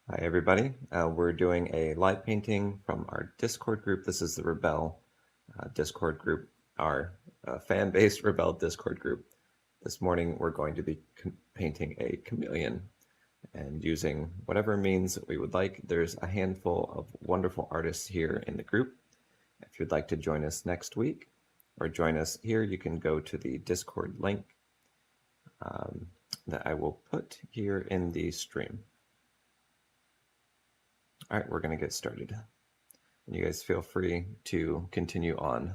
Hi, everybody. We're doing a live painting from our Discord group. This is the Rebelle Discord group, our fan-based Rebelle Discord group. This morning, we're going to be painting a chameleon and using whatever means that we would like. There's a handful of wonderful artists here in the group. If you'd like to join us next week or join us here, you can go to the Discord link that I will put here in the stream. All right, we're going to get started. And you guys feel free to continue on.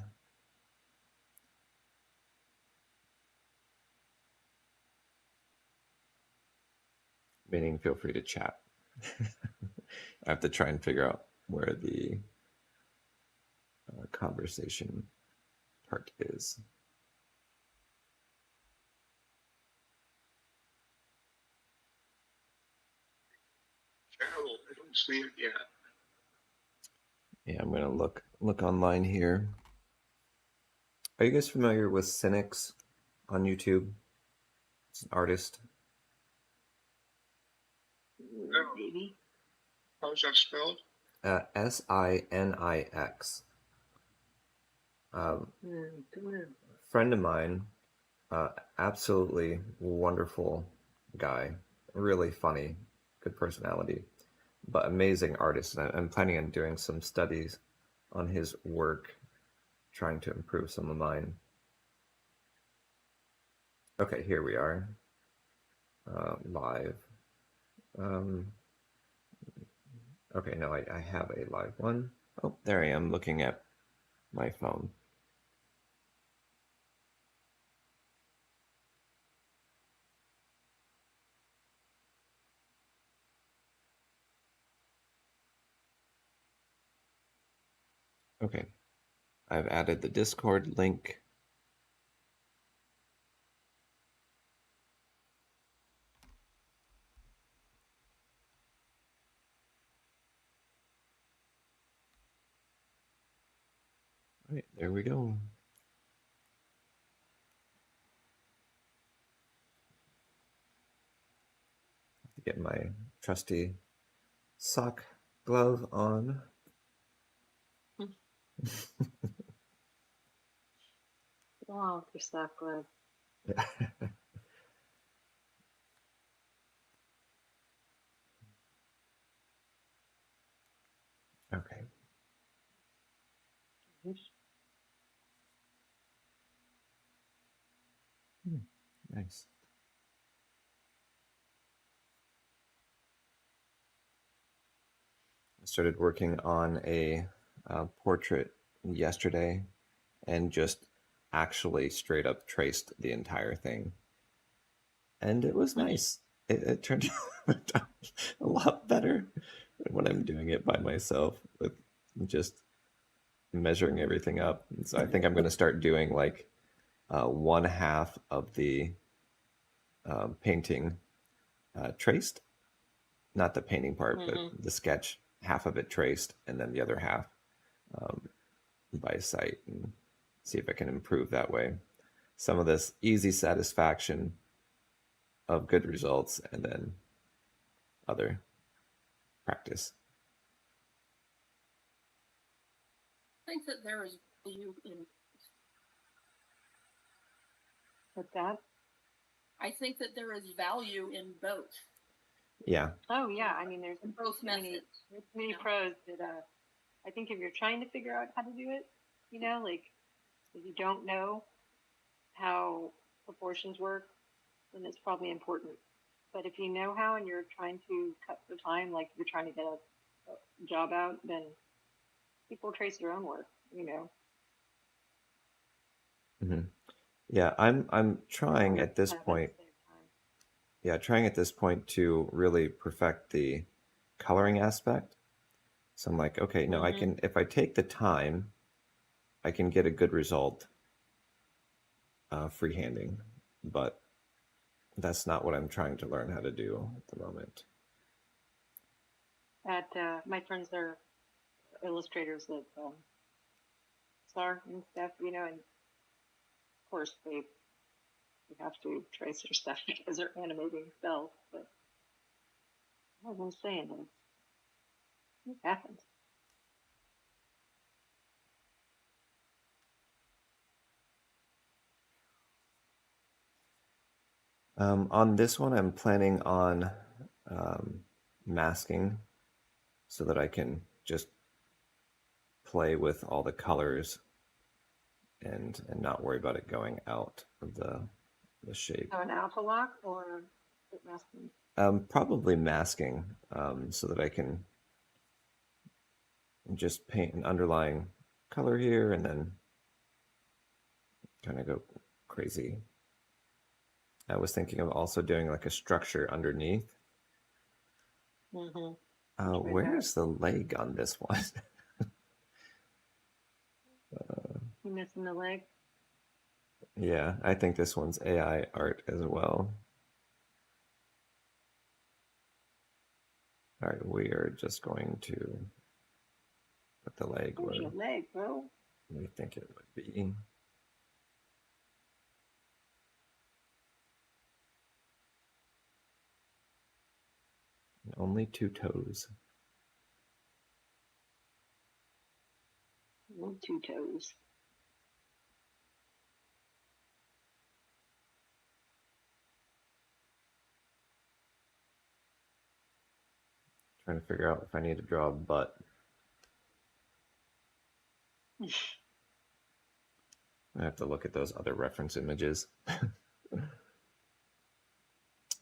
Meaning, feel free to chat. I have to try and figure out where the conversation part is. Cheryl, I don't see it yet. Yeah, I'm going to look online here. Are you guys familiar with Cynics on YouTube? It's an artist. Maybe. How's that spelled? S-I-N-I-X. Friend of mine, absolutely wonderful guy, really funny, good personality, but amazing artist. And I'm planning on doing some studies on his work, trying to improve some of mine. Okay, here we are, live. Okay, no, I have a live one. Oh, there I am looking at my phone. Okay, I've added the Discord link. All right, there we go. Get my trusty sock glove on. Wow, your sock glove. Okay. Nice. I started working on a portrait yesterday and just actually straight up traced the entire thing. And it was nice. It turned out a lot better than when I'm doing it by myself with just measuring everything up. And so I think I'm going to start doing like one half of the painting traced, not the painting part, but the sketch, half of it traced, and then the other half by sight, and see if I can improve that way. Some of this easy satisfaction of good results, and then other practice. I think that there is value in. What's that? I think that there is value in both. Yeah. Oh yeah, I mean there's both methods. Many pros that I think if you're trying to figure out how to do it, you know, like if you don't know how proportions work, then it's probably important. But if you know how and you're trying to cut the time, like you're trying to get a job out, then people trace their own work, you know. Mm-hmm. Yeah, I'm trying at this point. Yeah, trying at this point to really perfect the coloring aspect. So I'm like, okay, no, I can, if I take the time, I can get a good result freehanding, but that's not what I'm trying to learn how to do at the moment. My friends are illustrators at SAR and stuff, you know, and of course they have to trace their stuff because they're animating cells. But as I'm saying, What happened? On this one, I'm planning on masking so that I can just play with all the colors and not worry about it going out of the shape. So an alpha lock or is it masking? Probably masking so that I can just paint an underlying color here and then kind of go crazy. I was thinking of also doing like a structure underneath. Mm-hmm. Where's the leg on this one? You missing the leg? Yeah, I think this one's AI art as well. All right, we are just going to put the leg Where's where your leg, bro? we think it would be. Only 2 toes. Only 2 toes. Trying to figure out if I need to draw a butt. I have to look at those other reference images.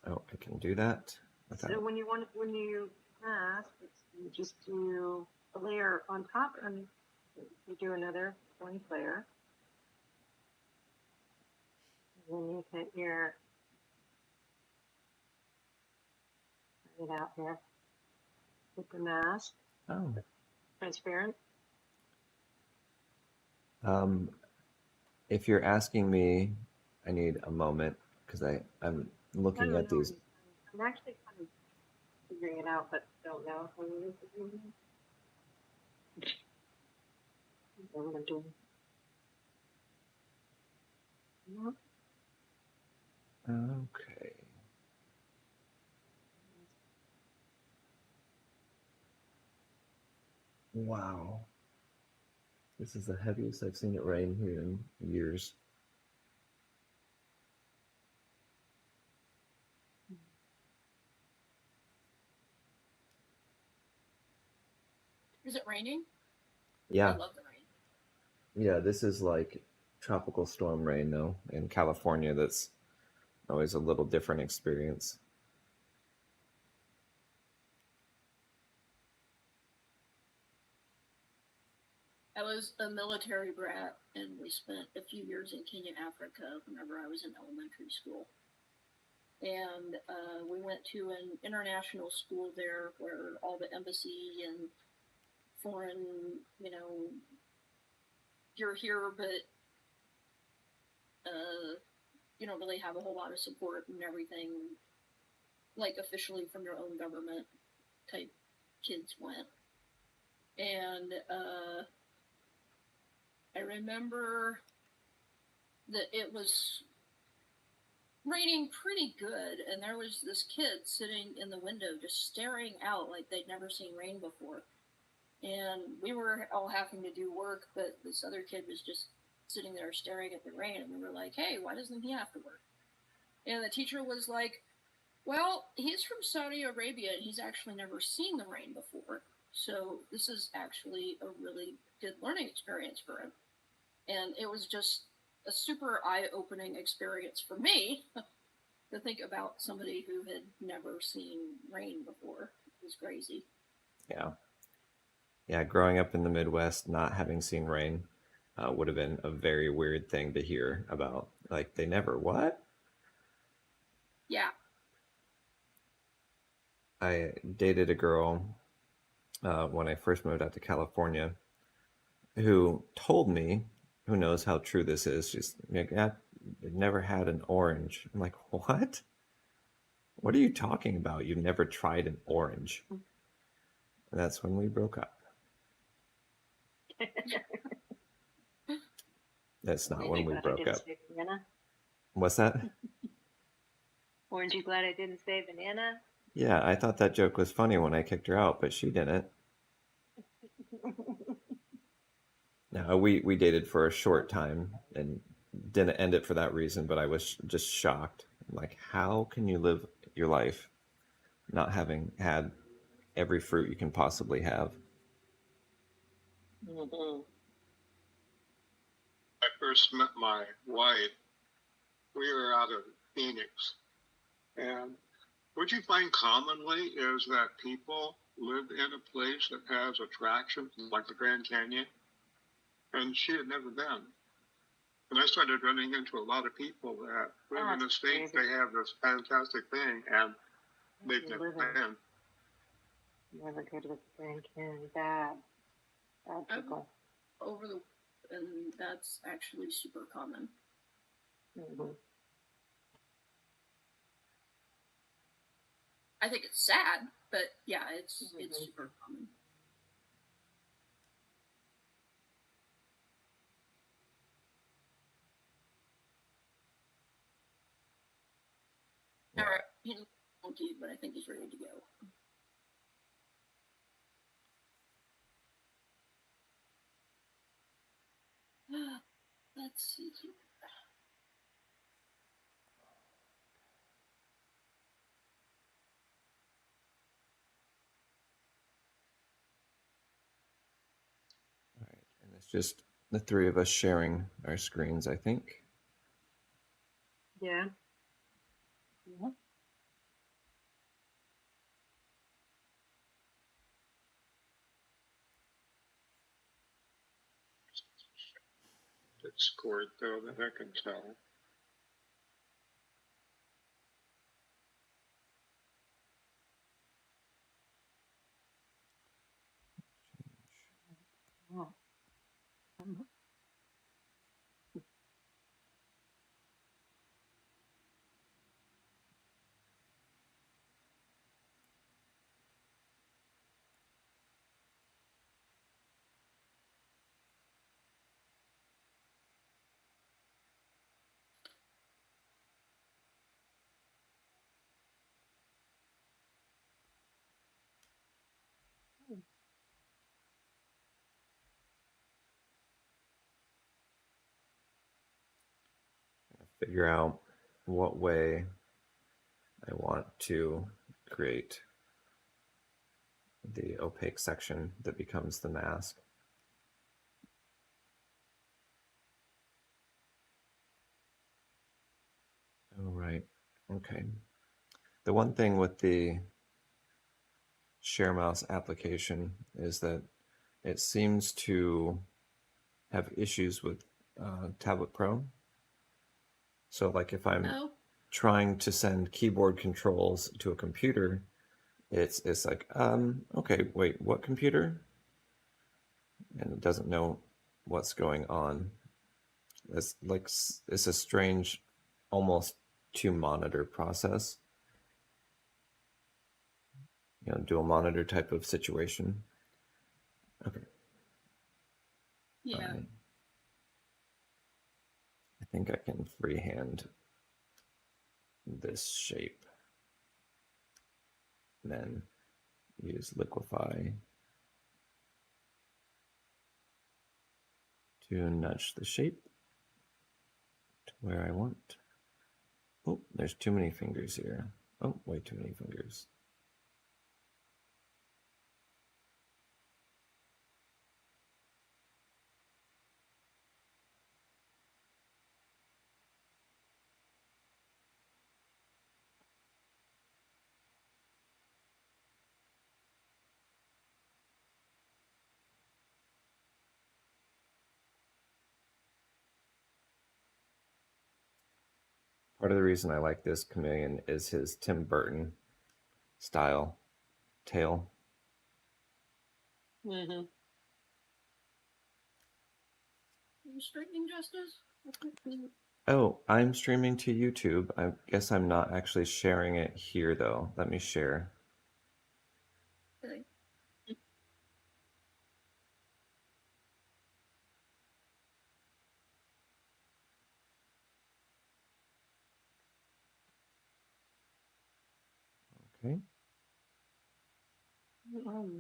Oh, I can do that without. So when you mask, you just do a layer on top, and you do another blank layer. And then you hit your it out here with the mask, Oh. transparent. If you're asking me, I need a moment because I'm looking at these. I'm actually kind of figuring it out, but don't know how you're figuring it out. What I'm doing. No. Okay. Wow. This is the heaviest I've seen it rain here in years. Is it raining? Yeah. I love the rain. Yeah, this is like tropical storm rain though. In California, that's always a little different experience. I was a military brat, and we spent a few years in Kenya, Africa, whenever I was in elementary school. And we went to an international school there where all the embassy and foreign, you're here, but you don't really have a whole lot of support and everything, like officially from your own government type kids went. And I remember that it was raining pretty good, and there was this kid sitting in the window just staring out like they'd never seen rain before. And we were all having to do work, but this other kid was just sitting there staring at the rain, and we were like, hey, why doesn't he have to work? And the teacher was like, well, he's from Saudi Arabia, and he's actually never seen the rain before. So this is actually a really good learning experience for him. And it was just a super eye-opening experience for me to think about somebody who had never seen rain before. It was crazy. Yeah. Yeah, growing up in the Midwest, not having seen rain would have been a very weird thing to hear about. Like, they never what? Yeah. I dated a girl when I first moved out to California who told me, who knows how true this is, she's like, yeah, never had an orange. I'm like, what? What are you talking about? You've never tried an orange. And that's when we broke up. That's not when we broke up. What's that? Aren't you glad I didn't say banana? Yeah, I thought that joke was funny when I kicked her out, but she didn't. No, we dated for a short time and didn't end it for that reason, but I was just shocked. Like, how can you live your life not having had every fruit you can possibly have? I first met my wife. We were out of Phoenix, and what you find commonly is that people live in a place that has attractions like the Grand Canyon, and she had never been. And I started running into a lot of people that live in the states. They have this fantastic thing, and they've never been. Never go to the Grand Canyon. Bad people. Over the, and that's actually super common. Mm-hmm. I think it's sad, but yeah, it's super common. All right, he's monkey, but I think he's ready to go. Let's see here. All right, and it's just the three of us sharing our screens, I think. Yeah. Yeah. It scored though that I can tell. Oh. Figure out what way I want to create the opaque section that becomes the mask. Oh, right. Okay. The one thing with the Share Mouse application is that it seems to have issues with Tablet Pro. So, like, if I'm trying to send keyboard controls to a computer, it's like, okay, wait, what computer? And it doesn't know what's going on. It's like it's a strange, almost two monitor process. You know, dual monitor type of situation. Okay. Yeah. Right. I think I can freehand this shape. And then use liquify to nudge the shape to where I want. Oh, there's too many fingers here. Oh, way too many fingers. Part of the reason I like this Chameleon is his Tim Burton style tail. Mm-hmm. Are you streaming, Justice? Oh, I'm streaming to YouTube. I guess I'm not actually sharing it here, though. Let me share. Okay. Okay. Mm-hmm.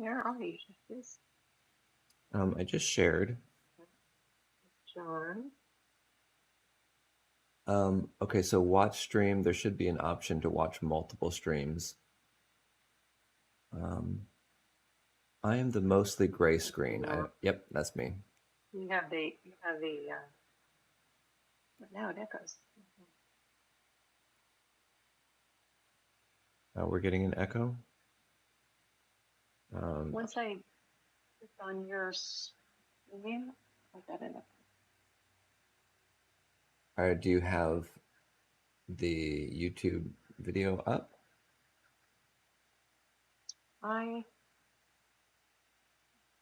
Where are you, Justice? I just shared. John. Okay, so watch stream. There should be an option to watch multiple streams. I am the mostly gray screen. Yep, that's me. You have the but now it echoes. We're getting an echo. Once I click on your screen, I got it up. Do you have the YouTube video up? I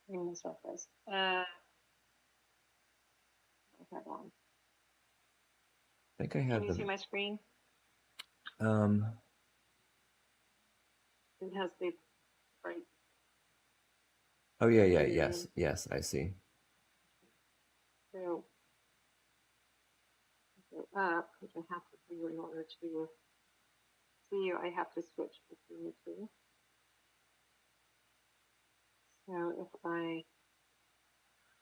bring this up as I have on. I think I have Can you the. see my screen? Um, It has the right. oh yeah, yes, I see. So go up, which I have to do in order to see you. I have to switch between the two. So if I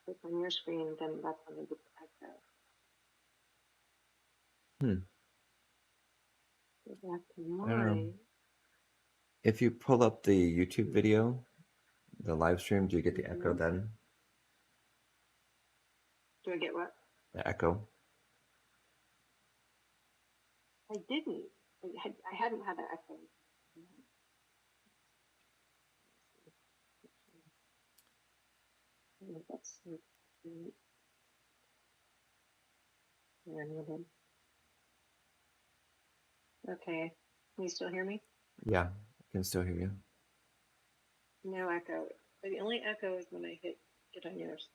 click on your screen, then that's when I get the echo. Go back to I don't know. mine. If you pull up the YouTube video, the live stream, do you get the echo then? Do I get what? The echo? I didn't. I hadn't had an echo. That's okay. Can you still hear me? Yeah, I can still hear you. No echo. The only echo is when I get on yours.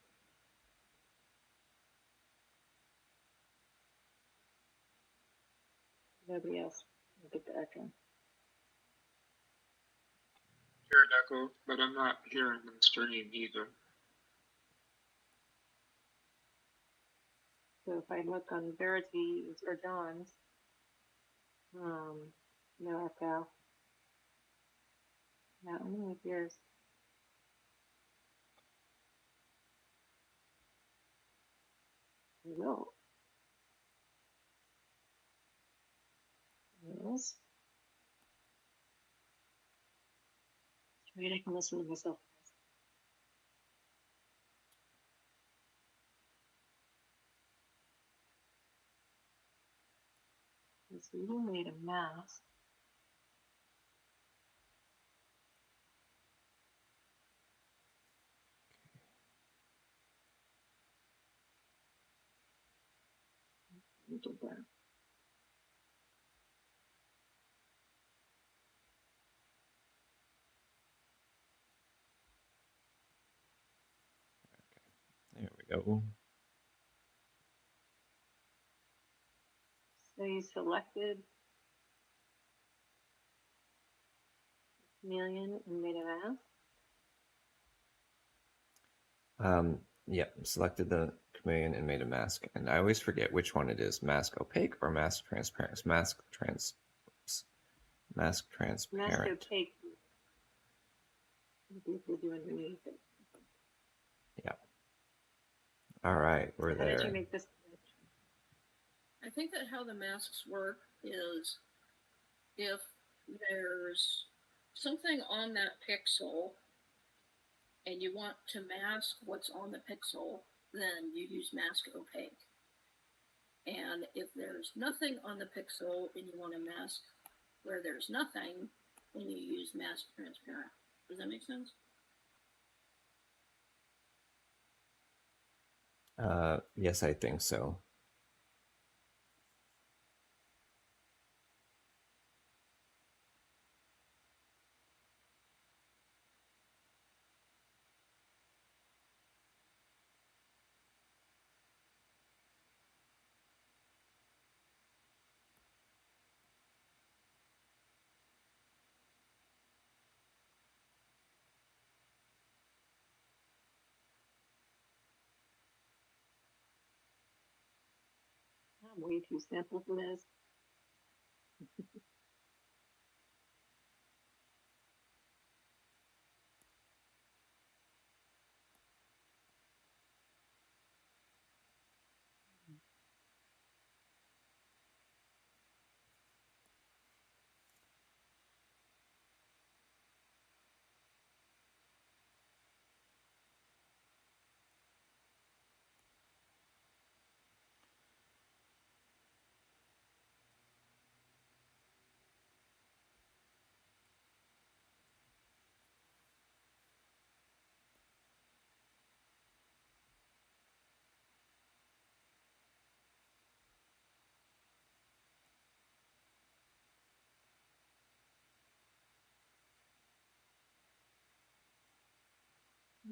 Nobody else will get the echo. Hear an echo, but I'm not hearing the stream either. So if I look on Verity's or John's, no echo. Not only with yours. No. Yes. Maybe I can listen to myself. So you made a mask. You did that. There we go. So you selected Chameleon and made a mask. Yep, selected the chameleon and made a mask. And I always forget which one it is, mask opaque or mask transparent. Mask Mask transparent. opaque. What do you do underneath it? Yeah. All right, we're How there. did you make this? I think that how the masks work is if there's something on that pixel and you want to mask what's on the pixel, then you use mask opaque. And if there's nothing on the pixel and you want to mask where there's nothing, then you use mask transparent. Does that make sense? Yes, I think so. I'm way too simple for this.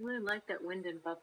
really like that wind and bubble.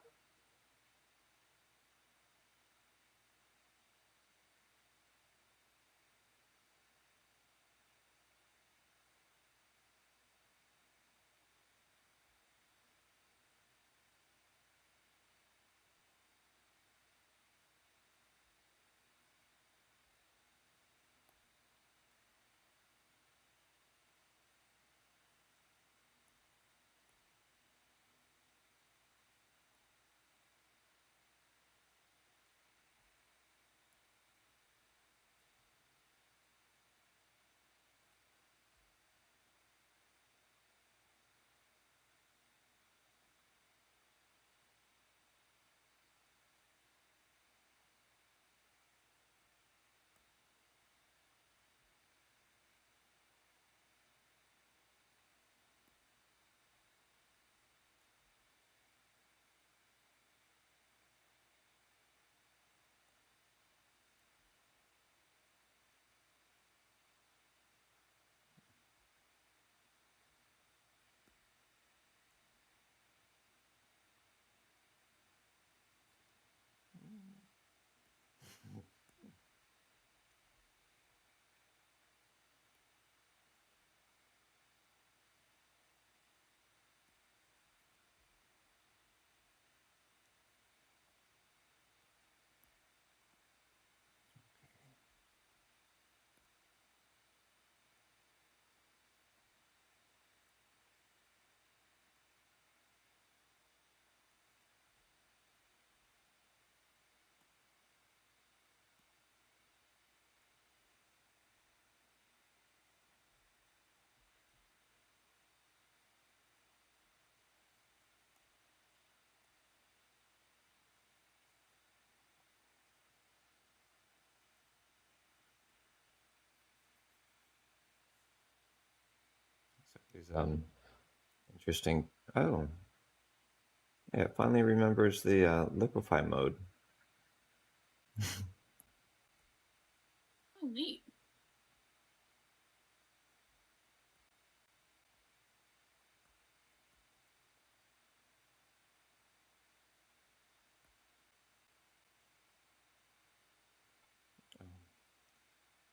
So these interesting. Oh, yeah, it finally remembers the liquefy mode. Oh, neat.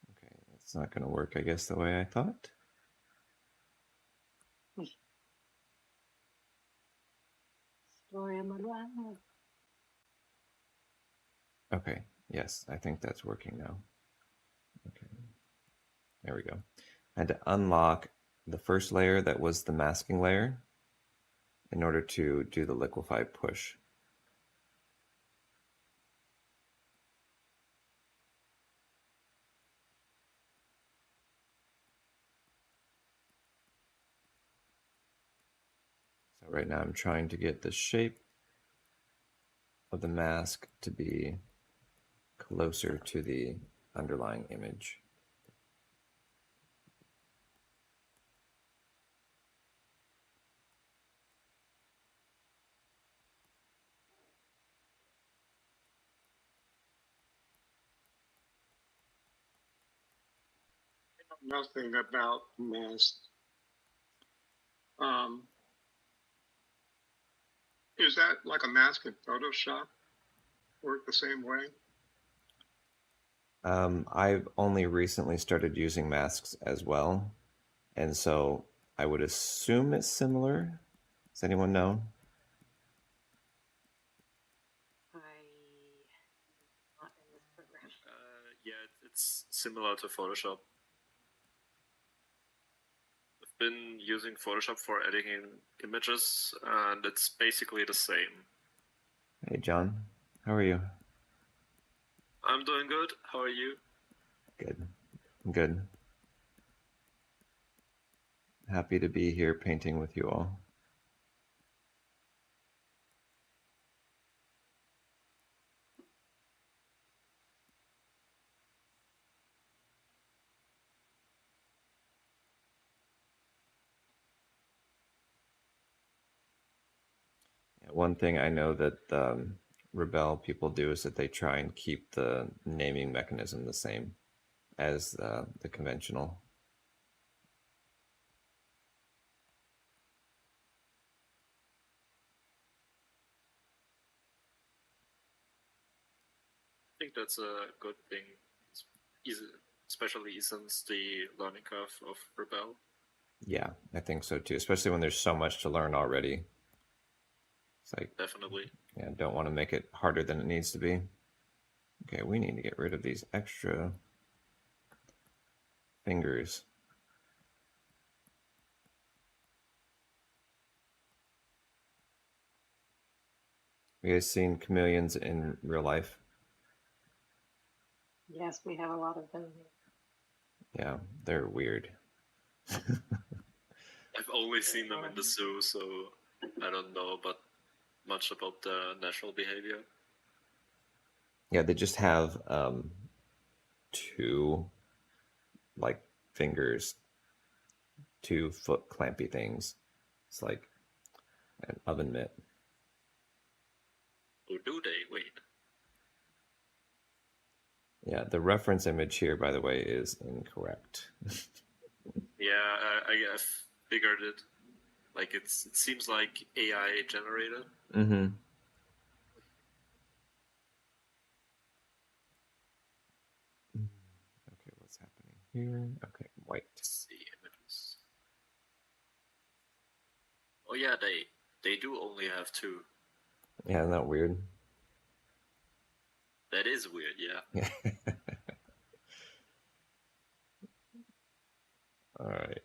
Okay, it's not going to work, I guess, the way I thought. Story of my life. Okay, yes, I think that's working now. Okay, there we go. I had to unlock the first layer that was the masking layer in order to do the liquefy push. So right now I'm trying to get the shape of the mask to be closer to the underlying image. Nothing about masks. Is that like a mask in Photoshop? Work the same way? I've only recently started using masks as well, and so I would assume it's similar. Does anyone know? I not in this program. Yeah, it's similar to Photoshop. I've been using Photoshop for editing images, and it's basically the same. Hey, John, how are you? I'm doing good. How are you? Good. I'm good. Happy to be here painting with you all. One thing I know that Rebelle people do is that they try and keep the naming mechanism the same as the conventional. that's a good thing, especially since the learning curve of Rebelle. Yeah, I think so too, especially when there's so much to learn already. It's like, Definitely. yeah, don't want to make it harder than it needs to be. Okay, we need to get rid of these extra fingers. You guys seen chameleons in real life? Yes, we have a lot of them here. Yeah, they're weird. I've only seen them in the zoo, so I don't know much about the natural behavior. Yeah, they just have two like fingers, 2 foot clampy things. It's like an oven mitt. Or do they? Wait. Yeah, the reference image here, by the way, is incorrect. Yeah, I figured it. Like it seems like AI generated. Mm-hmm. Okay, what's happening here? Okay, white. Let's see images. Oh yeah, they do only have 2. Yeah, isn't that weird? That is weird, yeah. All right.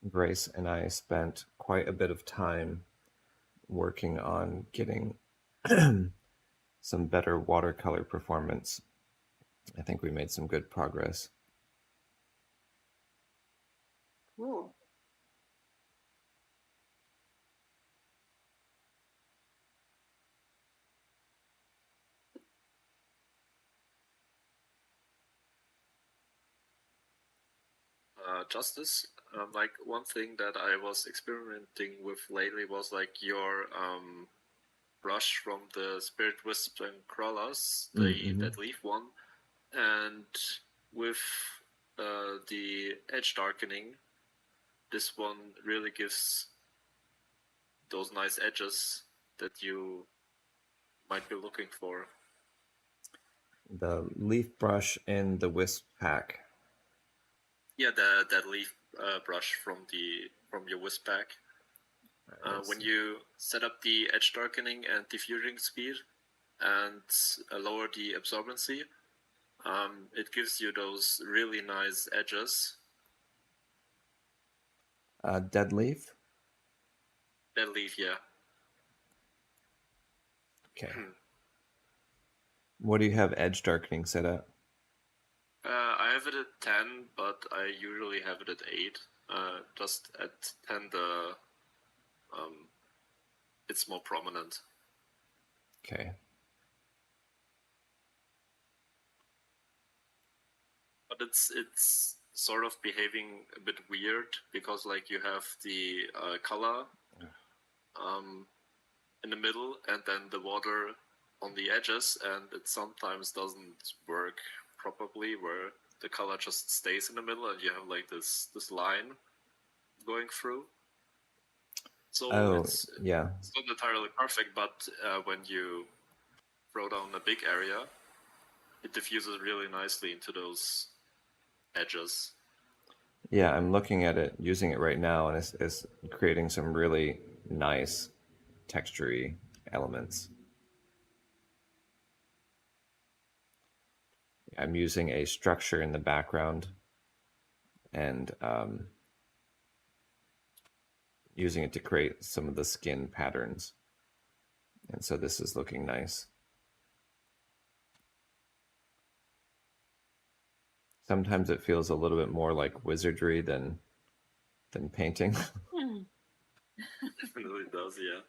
Grace and I spent quite a bit of time working on getting some better watercolor performance. I think we made some good progress. Cool. Justice. Like one thing that I was experimenting with lately was like your brush from the Spirit Wisp and Crawlers, the Dead Leaf one, and with the edge darkening, this one really gives those nice edges that you might be looking for. The leaf brush in the wisp pack. Yeah, that leaf brush from your wisp pack. When you set up the edge darkening and diffusing speed and lower the absorbency, it gives you those really nice edges. Dead leaf? Dead leaf, yeah. Okay. What do you have edge darkening set at? I have it at 10, but I usually have it at 8. Just at 10, it's more prominent. Okay. But it's sort of behaving a bit weird because like you have the color in the middle and then the water on the edges, and it sometimes doesn't work properly where the color just stays in the middle and you have like this line going through. So it's not entirely perfect, but when you throw down a big area, it diffuses really nicely into those edges. Yeah, I'm looking at it, using it right now, and it's creating some really nice textury elements. I'm using a structure in the background and using it to create some of the skin patterns. And so this is looking nice. Sometimes it feels a little bit more like wizardry than painting. Definitely does, yeah.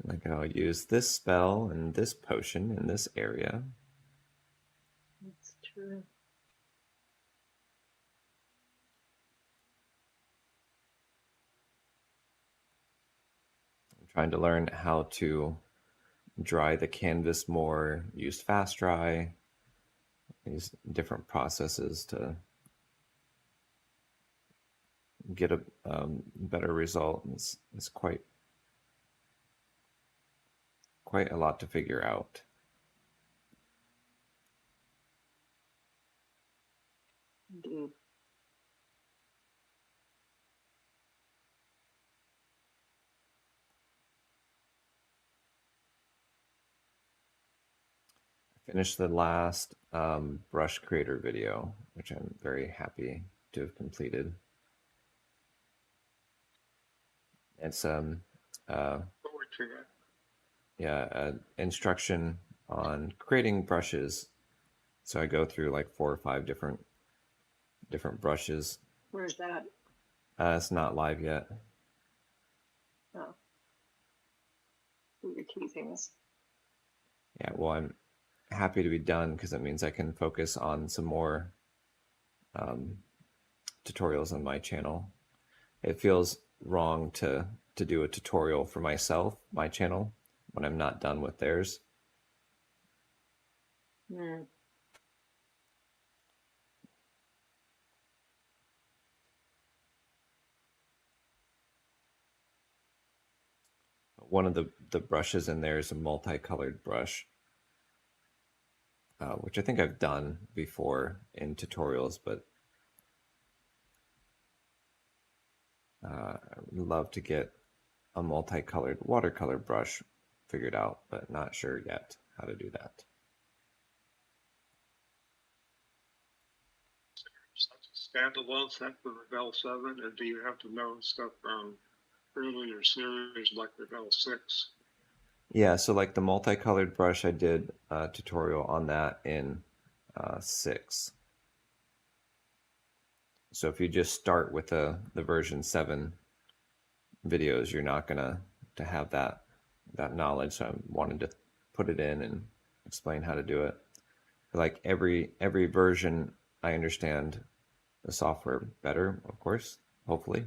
Like, I'll use this spell and this potion in this area. That's true. I'm trying to learn how to dry the canvas more, use fast dry, these different processes to get a better result. It's quite a lot to figure out. Indeed. Finished the last brush creator video, which I'm very happy to have completed. It's Forward to that. yeah, instruction on creating brushes. So I go through like 4 or 5 different brushes. Where's that? It's not live yet. Oh. You're teasing us. Yeah, well, I'm happy to be done because it means I can focus on some more tutorials on my channel. It feels wrong to do a tutorial for myself, my channel, when I'm not done with theirs. One of the brushes in there is a multicolored brush, which I think I've done before in tutorials, but I'd love to get a multicolored watercolor brush figured out, but not sure yet how to do that. Such a standalone set for Rebelle 7, and do you have to know stuff from earlier series like Rebelle 6? Yeah, so like the multicolored brush, I did a tutorial on that in 6. So if you just start with the version 7 videos, you're not gonna to have that knowledge. So I wanted to put it in and explain how to do it. Like every version, I understand the software better, of course, hopefully.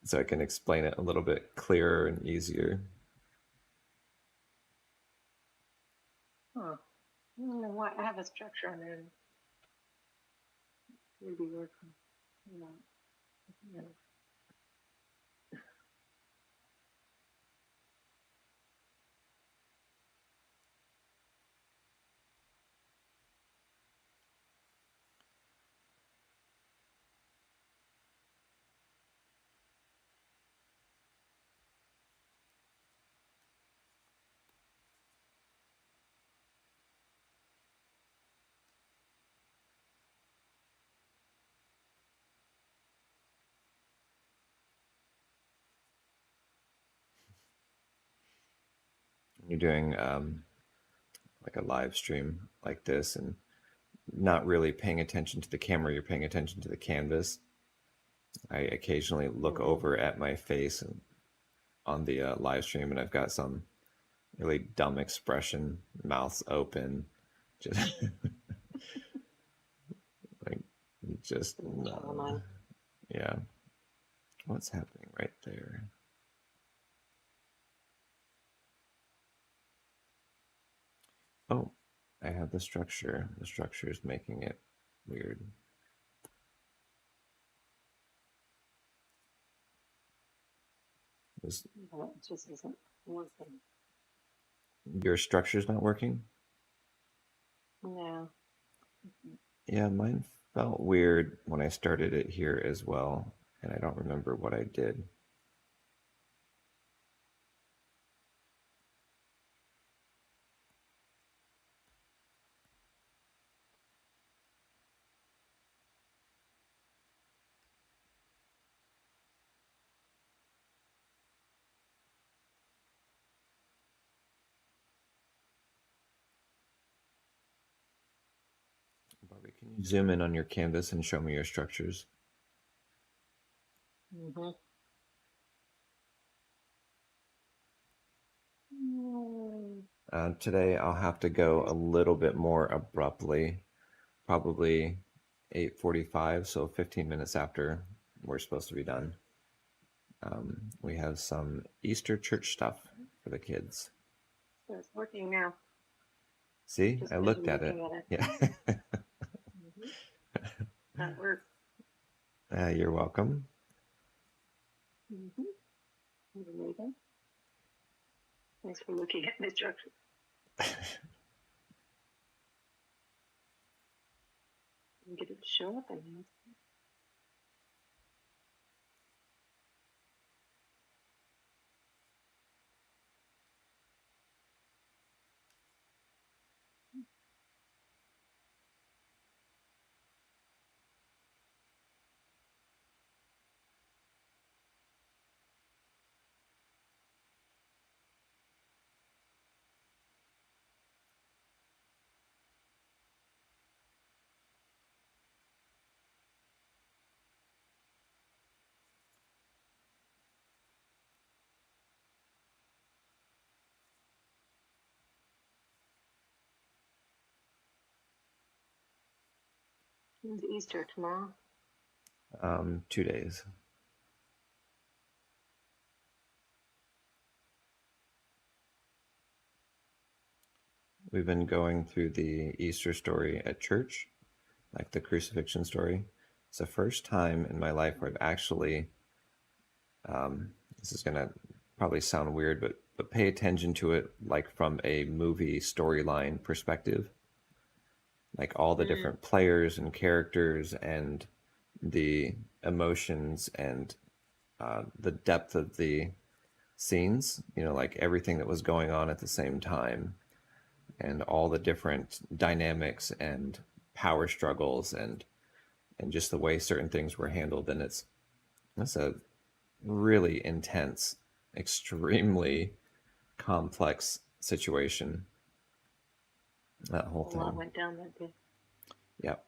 So I can explain it a little bit clearer and easier. Huh. I don't know why I have a structure on there. Maybe working. You know. Yeah. You're doing like a live stream like this and not really paying attention to the camera, you're paying attention to the canvas. I occasionally look over at my face and on the live stream, and I've got some really dumb expression, mouths open, just like just yeah. What's happening right there? Oh, I have the structure. The structure is making it weird. It just isn't working. Your structure's not working? No. Yeah, mine felt weird when I started it here as well, and I don't remember what I did. Can you zoom in on your canvas and show me your structures? Mm-hmm. Today I'll have to go a little bit more abruptly, probably 8:45, so 15 minutes after we're supposed to be done. We have some Easter church stuff for the kids. So it's working now. See, Just I 'cause looked you're at it. looking at it. Yeah. That works. You're welcome. Mm-hmm. You're amazing. Thanks for looking at the instructions. Get it to show up in here. When's Easter tomorrow? 2 days. We've been going through the Easter story at church, like the crucifixion story. It's the first time in my life where I've actually, this is going to probably sound weird, but pay attention to it like from a movie storyline perspective. Like all the different players and characters and the emotions and the depth of the scenes, like everything that was going on at the same time and all the different dynamics and power struggles and just the way certain things were handled. And it's a really intense, extremely complex situation, that whole A lot thing. went down that day. Yep.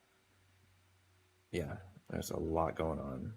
Yeah, there's a lot going on.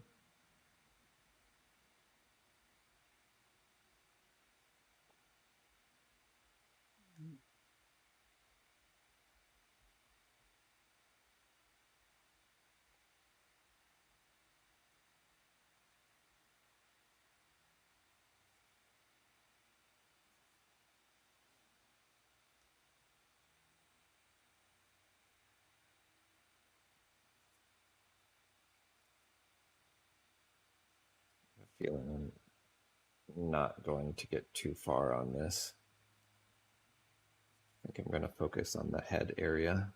Feeling I'm not going to get too far on this. I think I'm going to focus on the head area.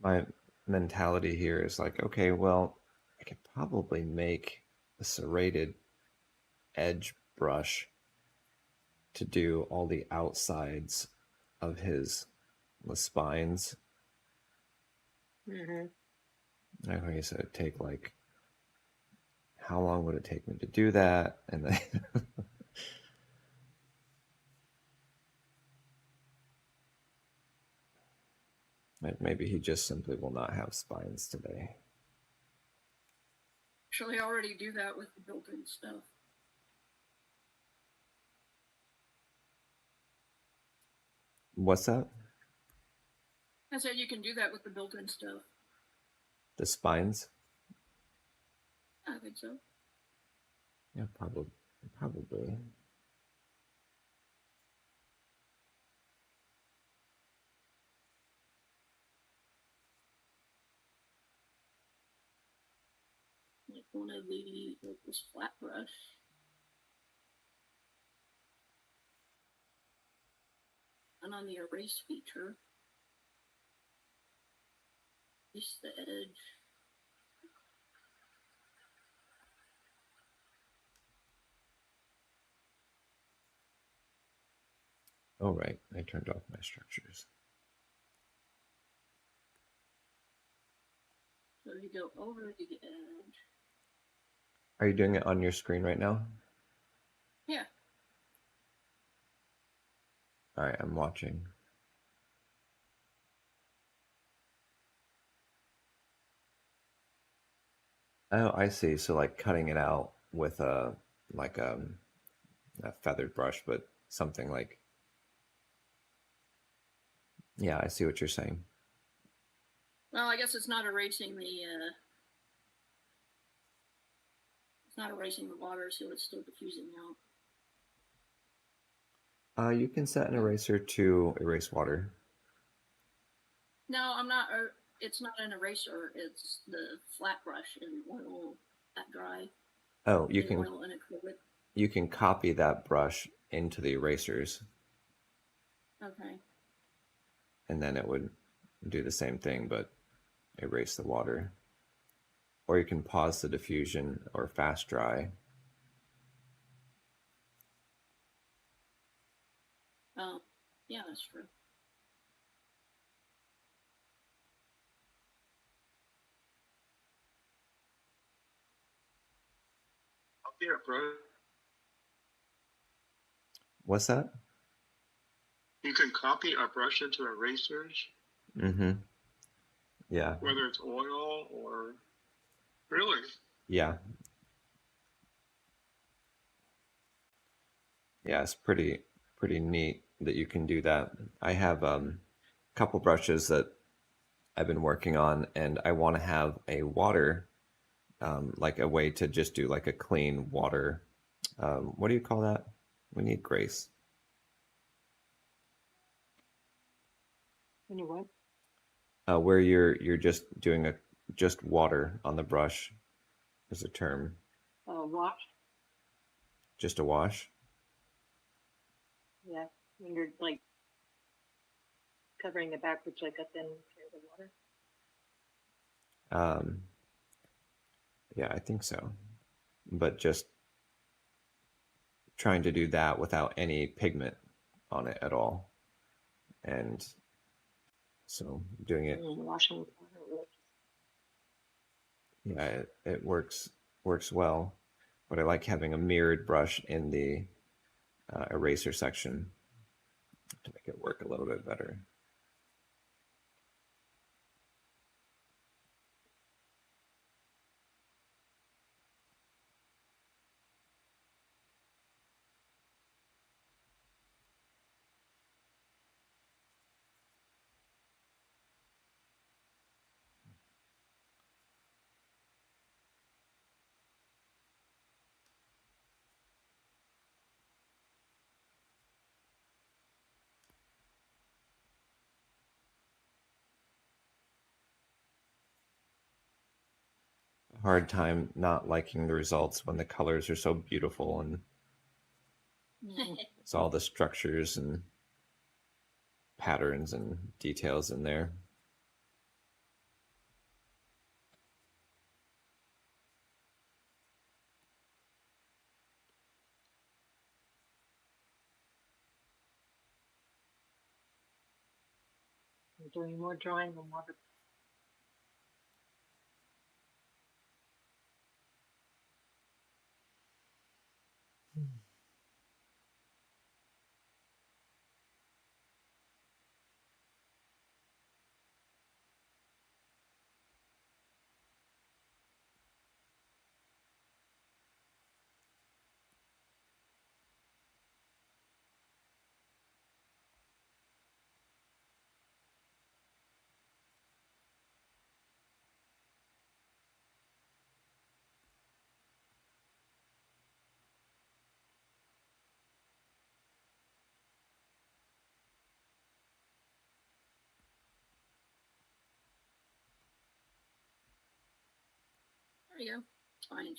My mentality here is like, okay, well, I could probably make a serrated edge brush to do all the outsides of the spines. Mm-hmm. I guess it'd take like, how long would it take me to do that? And then maybe he just simply will not have spines today. Actually, already do that with the built-in stuff. What's that? I said you can do that with the built-in stuff. The spines? I think so. Yeah, probably. Like one of this flat brush. And on the erase feature, erase the edge. Oh, right. I turned off my structures. So you go over the edge. Are you doing it on your screen right now? Yeah. All right, I'm watching. Oh, I see. So like cutting it out with like a feathered brush, but something like, yeah, I see what you're saying. Well, I guess it's not erasing the. It's not erasing the water, so it's still diffusing out. You can set an eraser to erase water. No, I'm not. It's not an eraser. It's the flat brush in oil at dry. Oh, you in can oil and acrylic. you can copy that brush into the erasers, Okay. and then it would do the same thing, but erase the water. Or you can pause the diffusion or fast dry. Oh, yeah, that's true. Copy a brush. What's that? You can copy a brush into erasers, Mm-hmm. Yeah. whether it's oil or really. Yeah. Yeah, it's pretty neat that you can do that. I have a couple brushes that I've been working on, and I want to have a water, like a way to just do like a clean water. What do you call that? We need Grace. When you what? Where you're just doing a just water on the brush is a term. Wash. Just a wash. Yeah. When you're like covering it backwards like a thin layer of water. Yeah, I think so. But just trying to do that without any pigment on it at all. And so doing it, Washing with water. yeah, it works well. But I like having a mirrored brush in the eraser section to make it work a little bit better. Hard time not liking the results when the colors are so beautiful and it's all the structures and patterns and details in there. I'm doing more drawing than water. There you go. It's fine.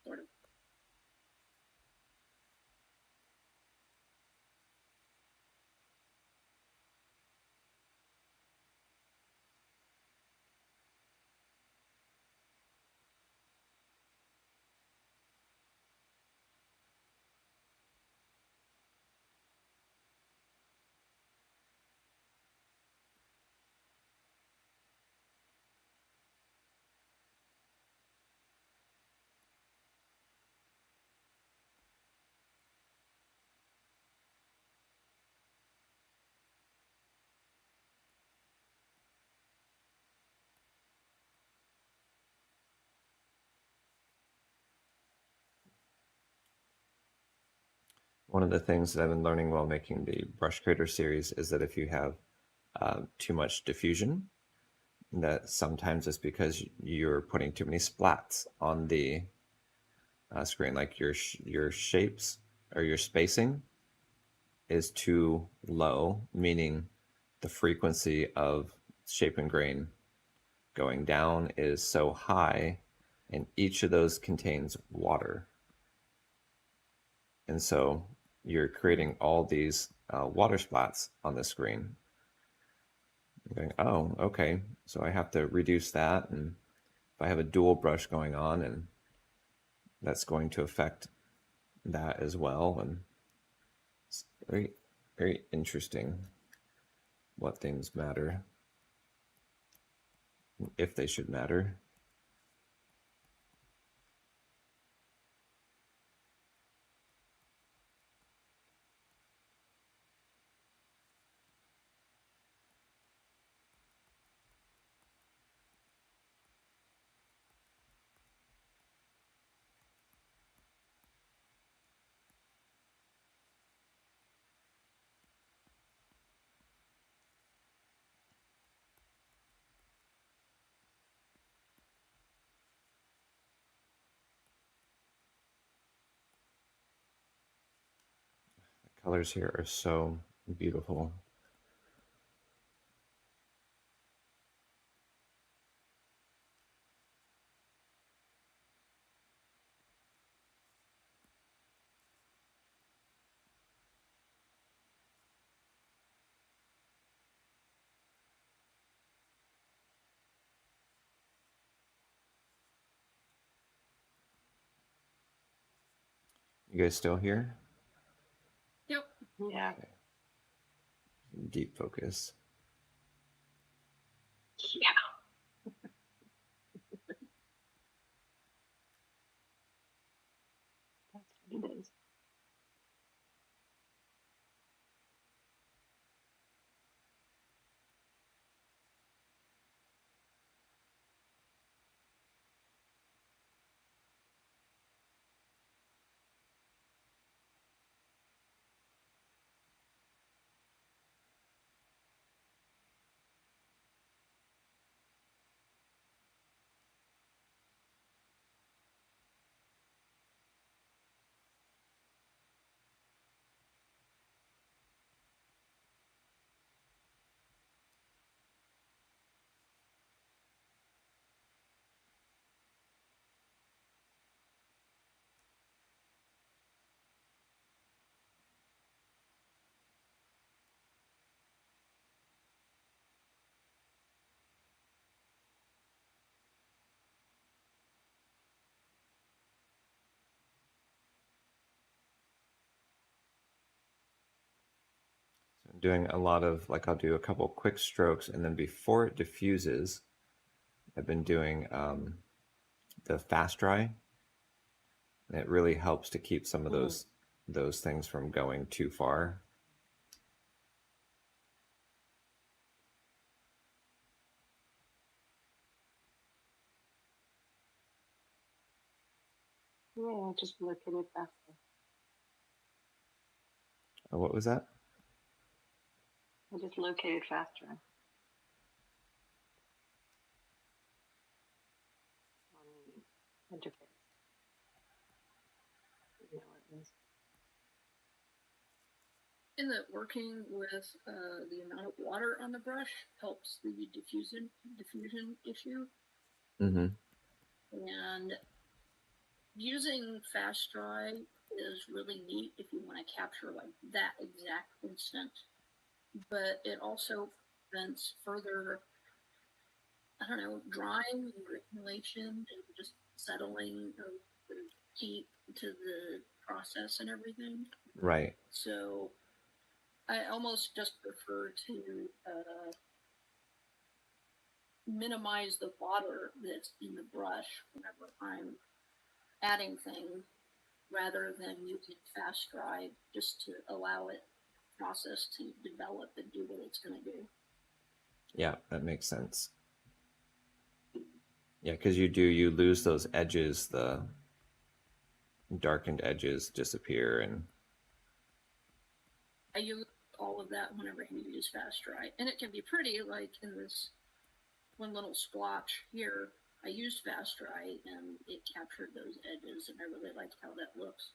Sort of. one of the things that I've been learning while making the brush creator series is that if you have too much diffusion, that sometimes it's because you're putting too many splats on the screen, like your shapes or your spacing is too low, meaning the frequency of shape and grain going down is so high, and each of those contains water. And so you're creating all these water splats on the screen. You're going, oh, okay, so I have to reduce that. And if I have a dual brush going on, and that's going to affect that as well. And it's very, very interesting what things matter, if they should matter. The colors here are so beautiful. You guys still here? Yep. Yeah. Okay. Deep focus. Yeah. That's what it is. So I'm doing a lot of, like, I'll do a couple quick strokes, and then before it diffuses, I've been doing the fast dry. And it really helps to keep some of those things from going too far. Yeah, just located faster. Oh, what was that? I just located faster on the interface. You know what it is. In that working with the amount of water on the brush helps the diffusion issue. Mm-hmm. And using fast dry is really neat if you want to capture like that exact instant, but it also prevents further, I don't know, drying or accumulation and just settling of the heat to the process and everything. Right. So I almost just prefer to minimize the water that's in the brush whenever I'm adding things, rather than using fast dry just to allow it process to develop and do what it's going to do. Yeah, that makes sense. Yeah, because you lose those edges, the darkened edges disappear, and I use all of that whenever you use fast dry, and it can be pretty. Like in this one little splotch here, I used fast dry, and it captured those edges, and I really liked how that looks.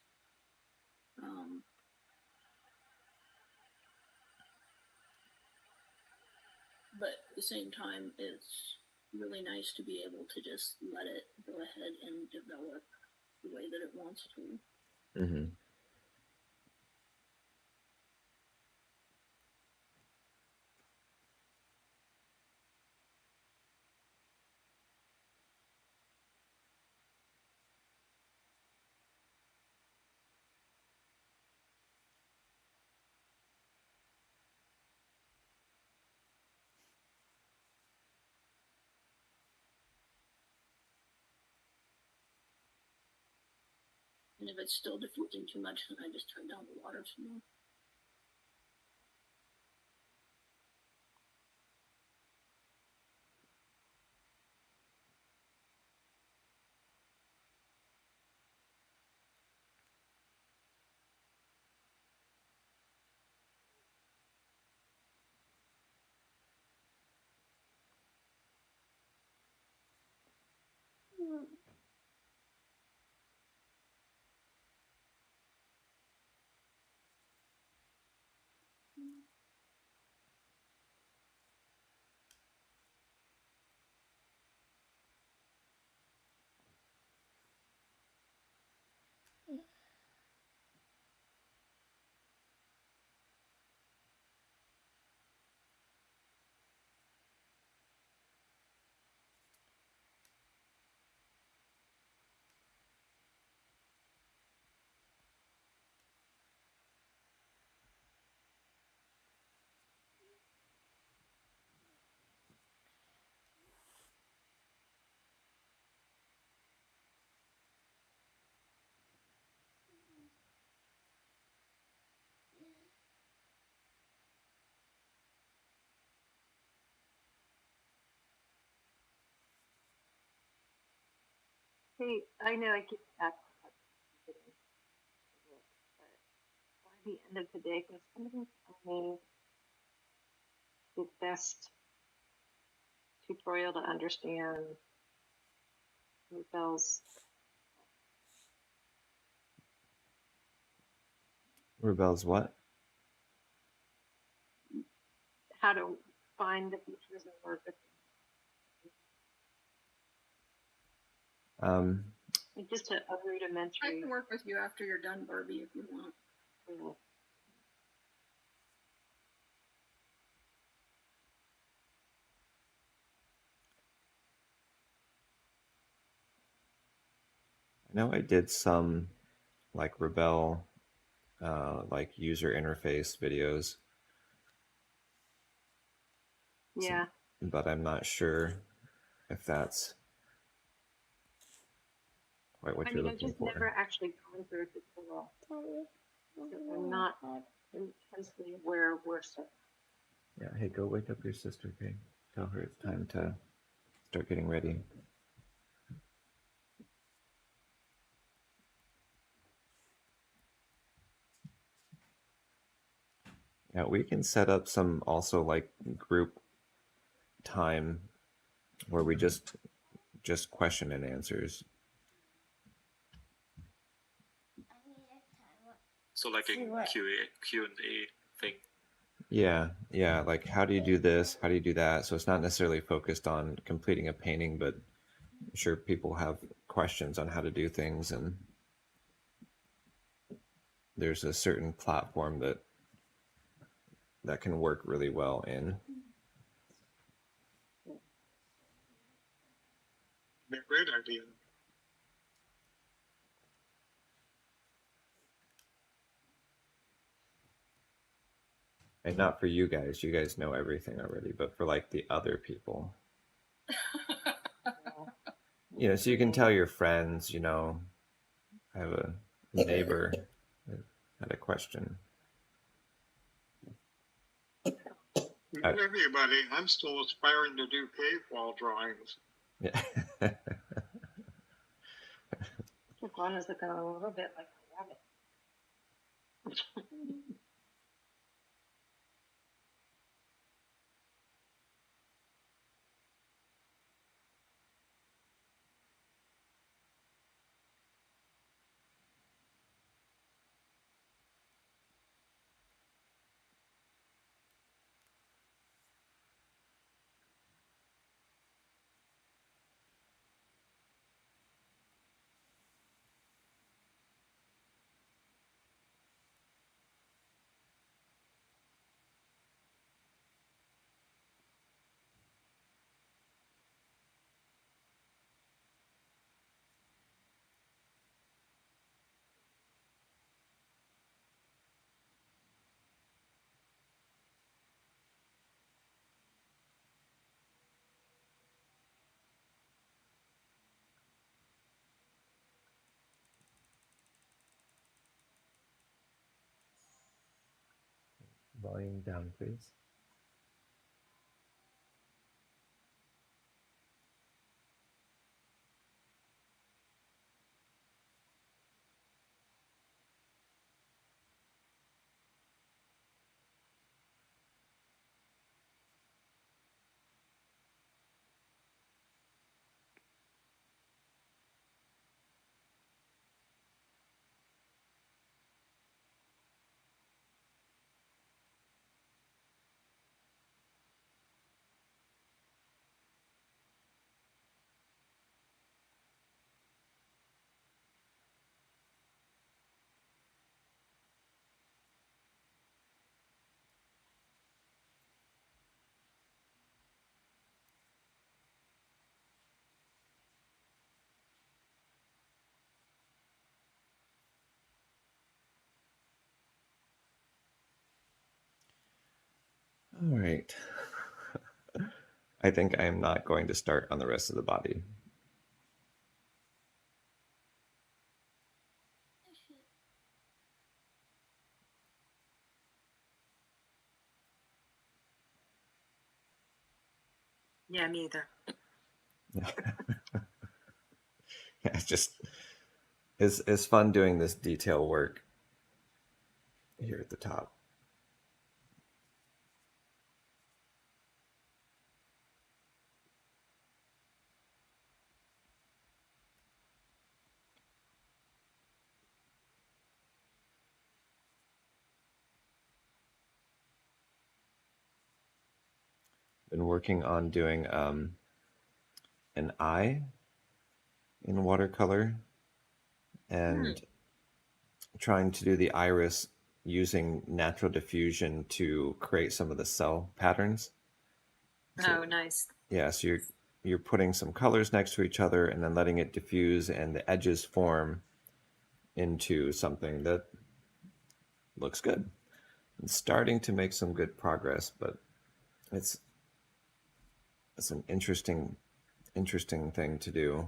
But at the same time, it's really nice to be able to just let it go ahead and develop the way that it wants to. Mm-hmm. And if it's still diffusing too much, then I just turn down the water some more. Hey, I know I keep asking about this, but by the end of the day, can somebody tell me the best tutorial to understand Rebelle's? Rebelle's what? How to find the features and work with Um, them. Just a I rudimentary. can work with you after you're done, Barbie, if you want. I know I did some like Rebelle, like user interface videos. Yeah. But I'm not sure if that's quite what I you're mean, I've looking just for. never actually gone through a tutorial. So I'm not intensely aware of where stuff. Yeah, hey, go wake up your sister, okay? Tell her it's time to start getting ready. Yeah, we can set up some also like group time where we just question and answers. So like a Q&A thing. Yeah, like how do you do this? How do you do that? So it's not necessarily focused on completing a painting, but I'm sure people have questions on how to do things, and there's a certain platform that can work really well in. Be a great idea. And not for you guys know everything already, but for like the other people. So you can tell your friends, I have a neighbor that had a question. Everybody, I'm still aspiring to do cave wall drawings. Yeah. Iguana's looking a little bit like a rabbit. Volume down, please. All right. I think I am not going to start on the rest of the body. Yeah, me either. Yeah, it's just it's fun doing this detail work here at the top. Been working on doing an eye in watercolor and trying to do the iris using natural diffusion to create some of the cell patterns. Oh, nice. Yeah, so you're putting some colors next to each other and then letting it diffuse, and the edges form into something that looks good. It's starting to make some good progress, but it's an interesting thing to do.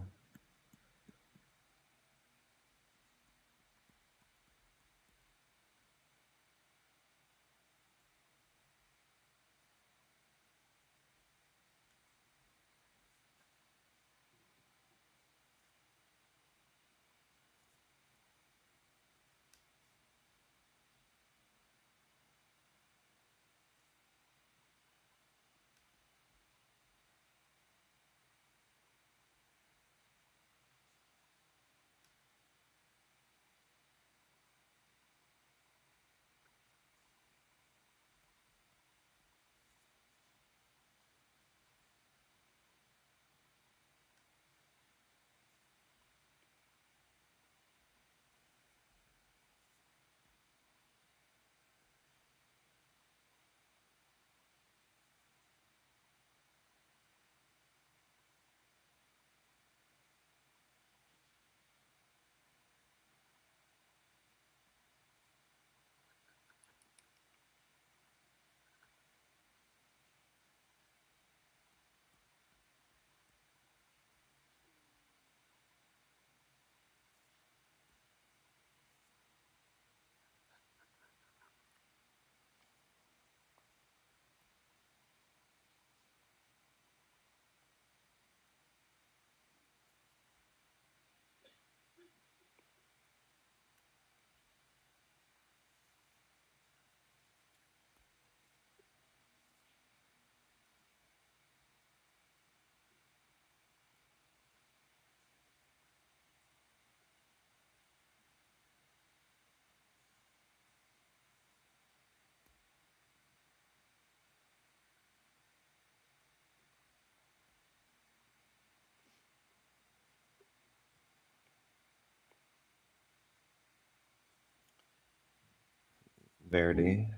Verity,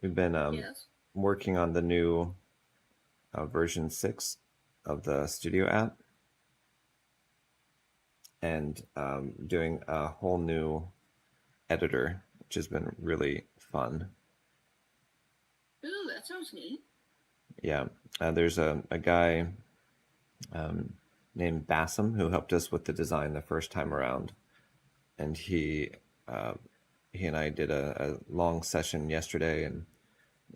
we've been Yes. working on the new version 6 of the Studio app and doing a whole new editor, which has been really fun. Ooh, that sounds neat. Yeah, there's a guy named Bassam who helped us with the design the first time around, and he and I did a long session yesterday, and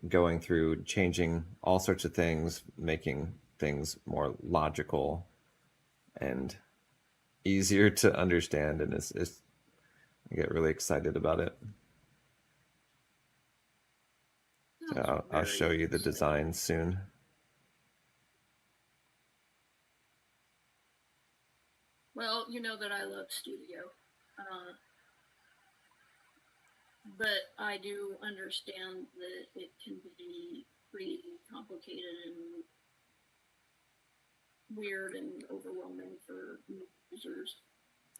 going through, changing all sorts of things, making things more logical and easier to understand. And it's I get really excited about it. So Sounds I'll very show you the exciting. designs soon. Well, you know that I love studio. But I do understand that it can be pretty complicated and weird and overwhelming for users.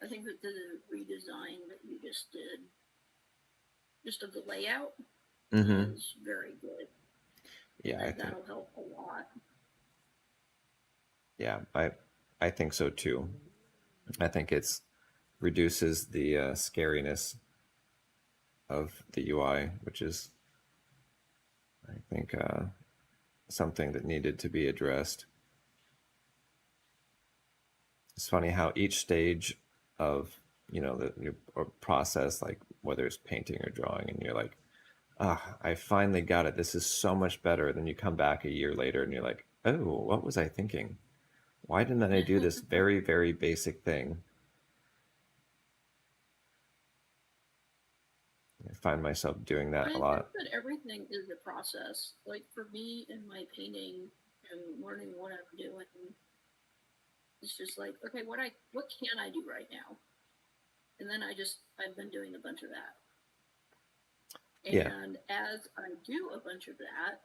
I think that the redesign that you just did, just of the layout, Mm-hmm. is very good. Yeah, And that'll help a lot. Yeah, I think so too. I think it's reduces the scariness of the UI, which is, I think, something that needed to be addressed. It's funny how each stage of your process, like whether it's painting or drawing, and you're like, ah, I finally got it. This is so much better. Then you come back a year later and you're like, oh, what was I thinking? Why didn't I do this very, very basic thing? I find myself doing that a I think lot. that everything is a process. Like for me in my painting and learning what I'm doing, it's just like, okay, what can I do right now? And then I've been doing a bunch of that. Yeah. And as I do a bunch of that,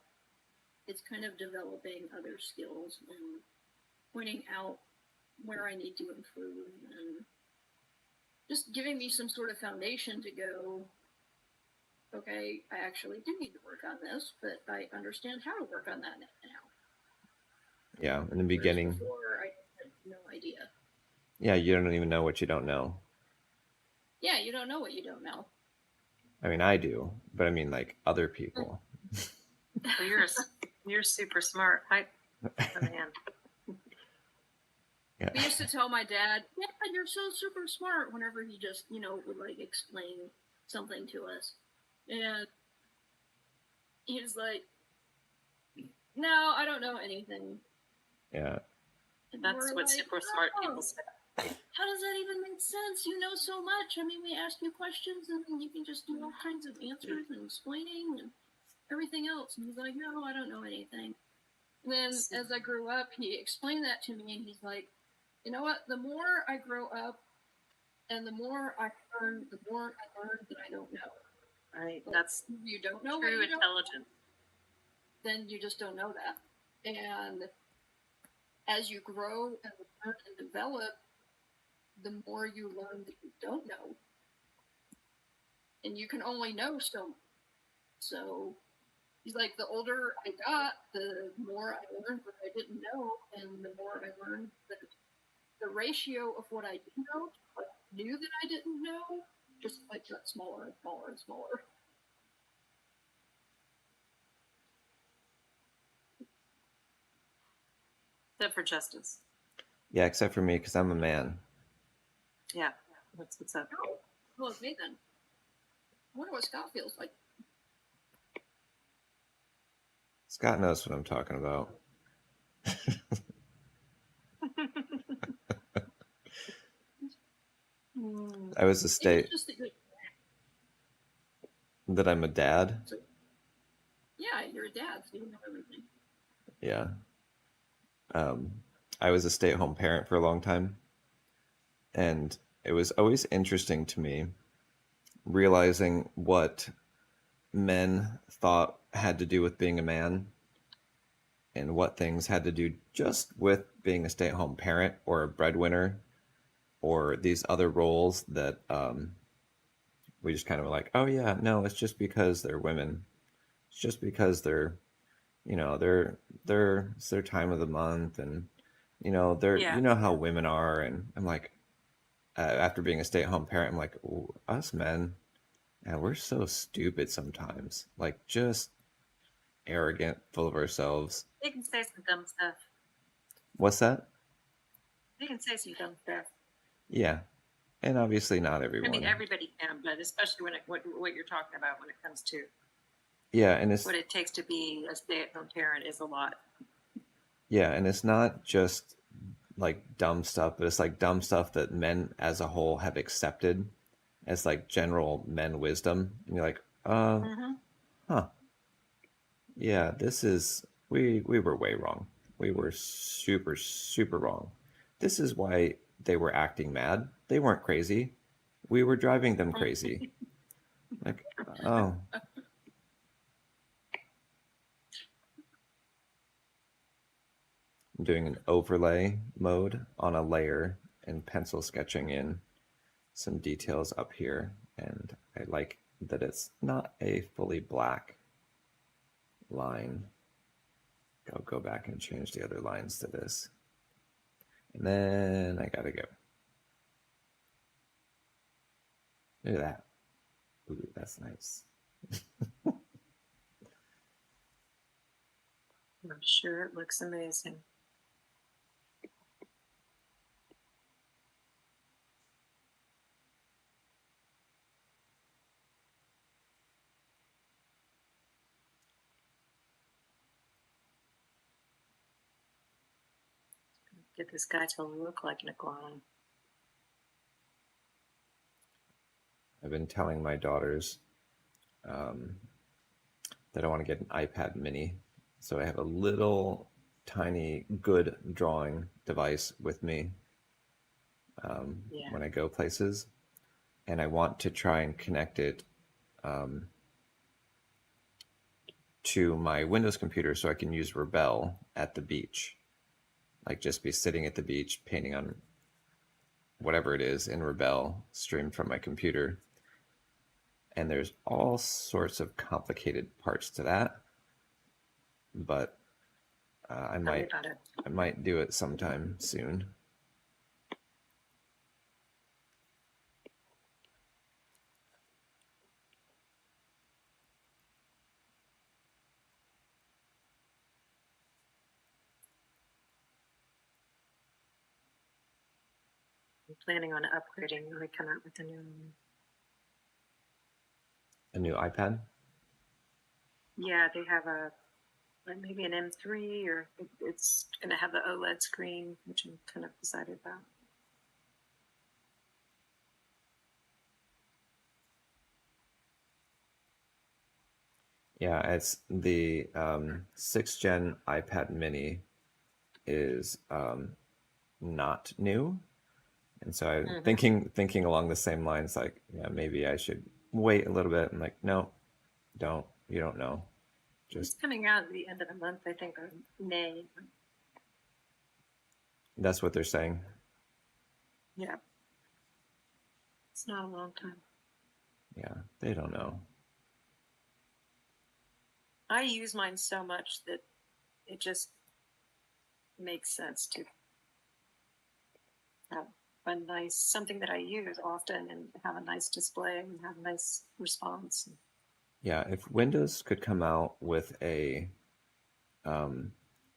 it's kind of developing other skills and pointing out where I need to improve and just giving me some sort of foundation to go, okay, I actually do need to work on this, but I understand how to work on that now. Yeah, in the Whereas beginning, before, I had no idea. yeah, you don't even know what you don't know. Yeah, you don't know what you don't know. I mean, I do, but I mean, like other people. Well, you're super smart. Oh man. Yeah. We used to tell my dad, "Yeah, you're so super smart," whenever he just, would like explain something to us, and he was like, "No, I don't know anything." Yeah. And That's we're what like, super smart "Oh, people say. how does that even make sense? You know so much. I mean, we ask you questions, and then you can just do all kinds of answers and explaining and everything else." And he's like, "No, I don't know anything." And then as I grew up, he explained that to me, and he's like, "You know what? The more I grow up and the more I learn, the more I learn that I don't know." Right. Like, That's you don't know true what you don't, intelligence. then you just don't know that. And as you grow and learn and develop, the more you learn that you don't know. And you can only know so much. So he's like, the older I got, the more I learned what I didn't know, and the more I learned that the ratio of what I did know to what I knew that I didn't know just like got smaller and smaller and smaller. Except for justice. Yeah, except for me, because I'm a man. Yeah. That's what's up. Oh, well, it's me then. I wonder what Scott feels like. Scott knows what I'm talking about. I was a state It's just that that I'm a dad. yeah, you're a dad, so you know everything. Yeah. I was a stay-at-home parent for a long time, and it was always interesting to me realizing what men thought had to do with being a man and what things had to do just with being a stay-at-home parent or a breadwinner or these other roles that we just kind of were like, oh yeah, no, it's just because they're women. It's just because they're, it's their time of the month, and they're Yeah. how women are. And I'm like, after being a stay-at-home parent, I'm like, us men, and we're so stupid sometimes, like just arrogant, full of ourselves. They can say some dumb stuff. What's that? They can say some dumb stuff. Yeah, and obviously not everyone. I mean, everybody can, but especially when what you're talking about when it comes to Yeah, and it's what it takes to be a stay-at-home parent is a lot. yeah, and it's not just like dumb stuff, but it's like dumb stuff that men as a whole have accepted as like general men wisdom. And you're like, Mm-hmm. huh, yeah, this is we were way wrong. We were super super wrong. This is why they were acting mad. They weren't crazy. We were driving them crazy. Like, oh, I'm doing an overlay mode on a layer and pencil sketching in some details up here, and I like that it's not a fully black line. I'll go back and change the other lines to this. And then I gotta go. Look at that. Ooh, that's nice. I'm sure it looks amazing. Get this guy to look like an iguana. I've been telling my daughters that I want to get an iPad mini. So I have a little tiny good drawing device with me Yeah. when I go places. And I want to try and connect it to my Windows computer so I can use Rebelle at the beach. Like just be sitting at the beach painting on whatever it is in Rebelle streamed from my computer. And there's all sorts of complicated parts to that, but I Tell me might about it. I might do it sometime soon. I'm planning on upgrading when I come out with a new one. A new iPad? Yeah, they have a like maybe an M3 or it's going to have the OLED screen, which I'm kind of excited about. Yeah, it's the 6th gen iPad mini is not new. And so I'm thinking along the same lines, like, yeah, maybe I should wait a little bit. I'm like, no, don't. You don't know. It's Just coming out at the end of the month, I think, or May. that's what they're saying. Yeah. It's not a long time. Yeah, they don't know. I use mine so much that it just makes sense to have a nice something that I use often and have a nice display and have a nice response. Yeah, if Windows could come out with a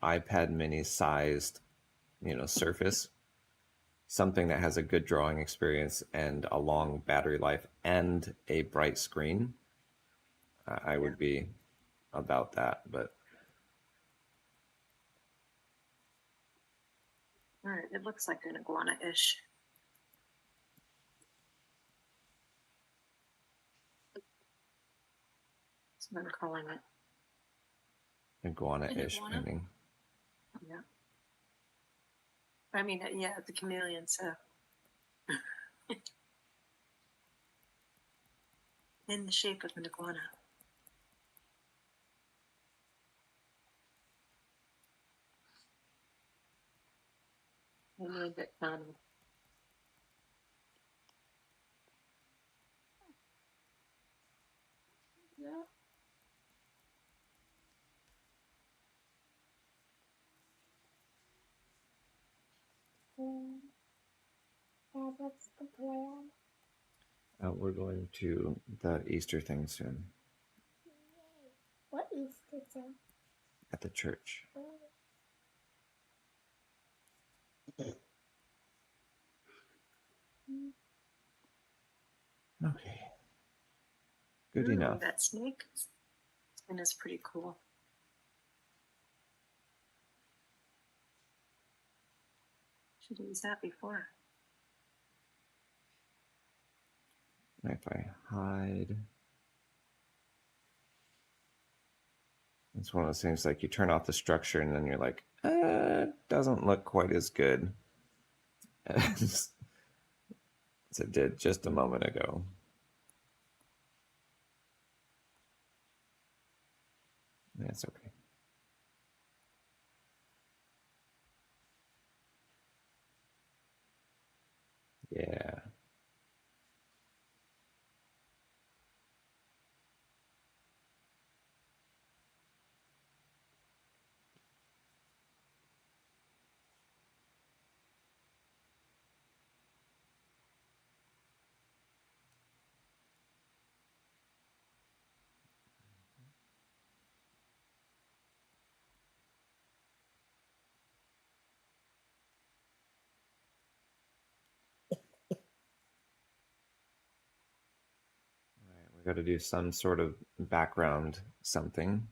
iPad mini sized, Surface, something that has a good drawing experience and a long battery life and a bright screen, I would be about that. But All right, it looks like an iguana-ish. That's what I'm calling it. iguana-ish An iguana? painting. Yeah. I mean, yeah, the chameleon, so. In the shape of an iguana. I named it Yeah. That's the plan. We're going to the Easter thing soon What is this? at the church. Okay. Good enough. That snake. And it's pretty cool. Should have used that before. If I hide, it's one of those things like you turn off the structure and then you're like, it doesn't look quite as good as it did just a moment ago. That's okay. Yeah. We got to do some sort of background something.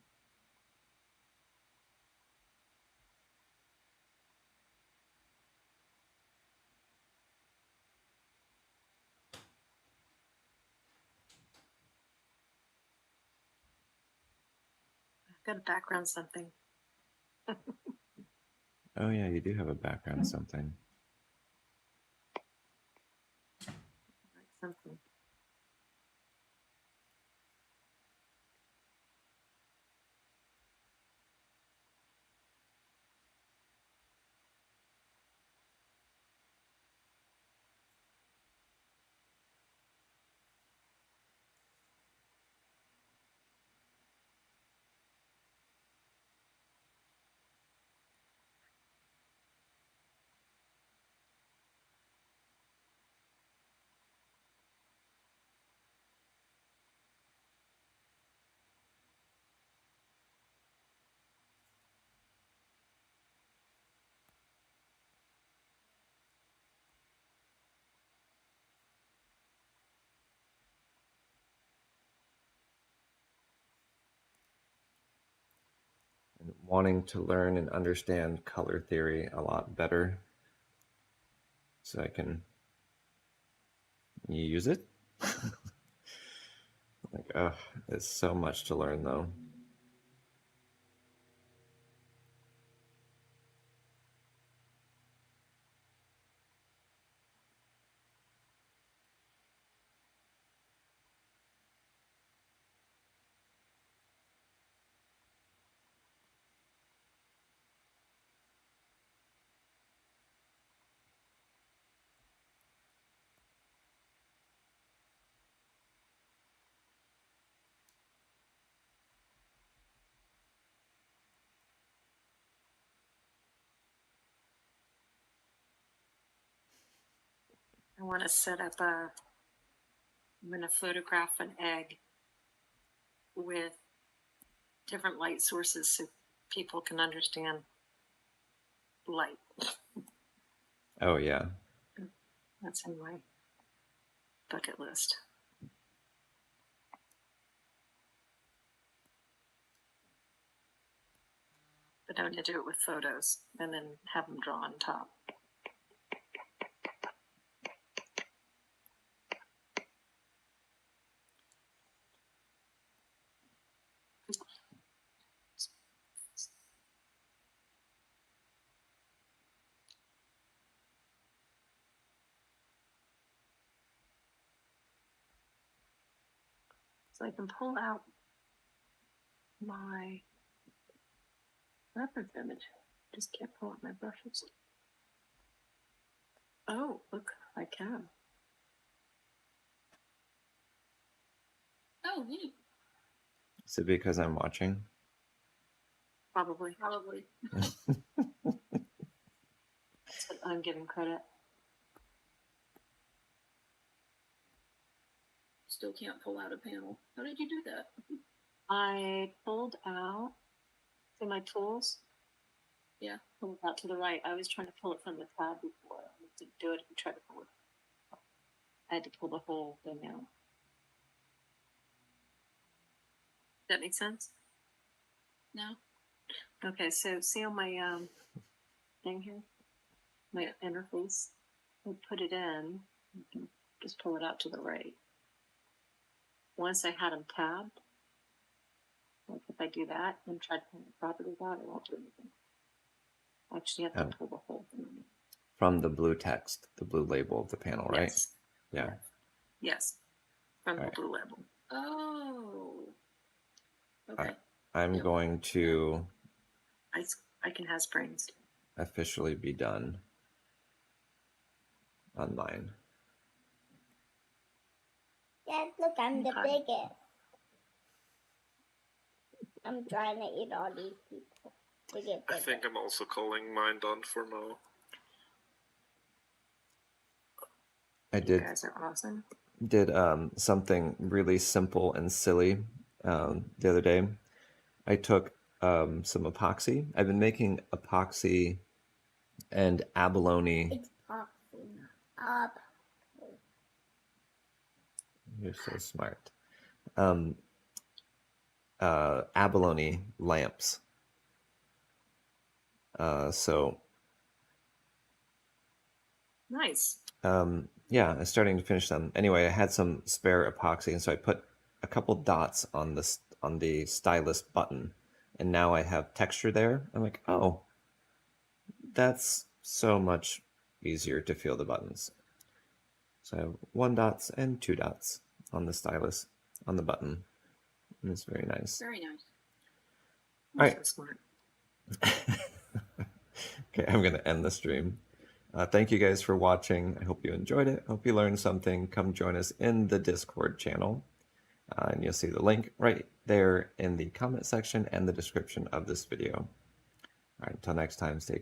I've got a background something. Oh yeah, you do have a background something. Like something. And wanting to learn and understand color theory a lot better so I can use it. Like, oh, it's so much to learn though. I want to set up a. I'm going to photograph an egg with different light sources so people can understand light. Oh yeah. That's in my bucket list. But I'm going to do it with photos and then have them draw on top. So I can pull out my reference image. Just can't pull out my brushes. Oh, look, I can. Oh, neat. Is it because I'm watching? Probably. Probably. That's what I'm giving credit. Still can't pull out a panel. How did you do that? I pulled out to my tools. Yeah. Pull it out to the right. I was trying to pull it from the tab before. I didn't do it and try to pull it. I had to pull the whole thing out. That makes sense? No? Okay, so see on my thing here, my interface, I put it in. You can just pull it out to the right. Once I had them tabbed, like if I do that and try to pull the properties out, it won't do anything. I actually have to Oh. pull the whole thing. From the blue text, the blue label of the panel, right? Yes. Yeah. Yes. From the Alright. blue label. Oh. Okay. Alright. I'm Yep. going to I can have springs. officially be done on mine. Dad, look, I'm the Okay. biggest. I'm trying to eat all these people to get I bigger. think I'm also calling mine done for now. I You did guys are awesome. something really simple and silly the other day. I took some epoxy. I've been making epoxy and abalone. It's popping up. You're so smart. Abalone lamps. So Nice. yeah, I'm starting to finish them. Anyway, I had some spare epoxy, and so I put a couple dots on the stylus button, and now I have texture there. I'm like, oh, that's so much easier to feel the buttons. So I have 1 dots and 2 dots on the stylus on the button. And it's very nice. Very nice. All right. So smart. Okay, I'm going to end the stream. Thank you guys for watching. I hope you enjoyed it. Hope you learned something. Come join us in the Discord channel. And you'll see the link right there in the comment section and the description of this video. All right, until next time, stay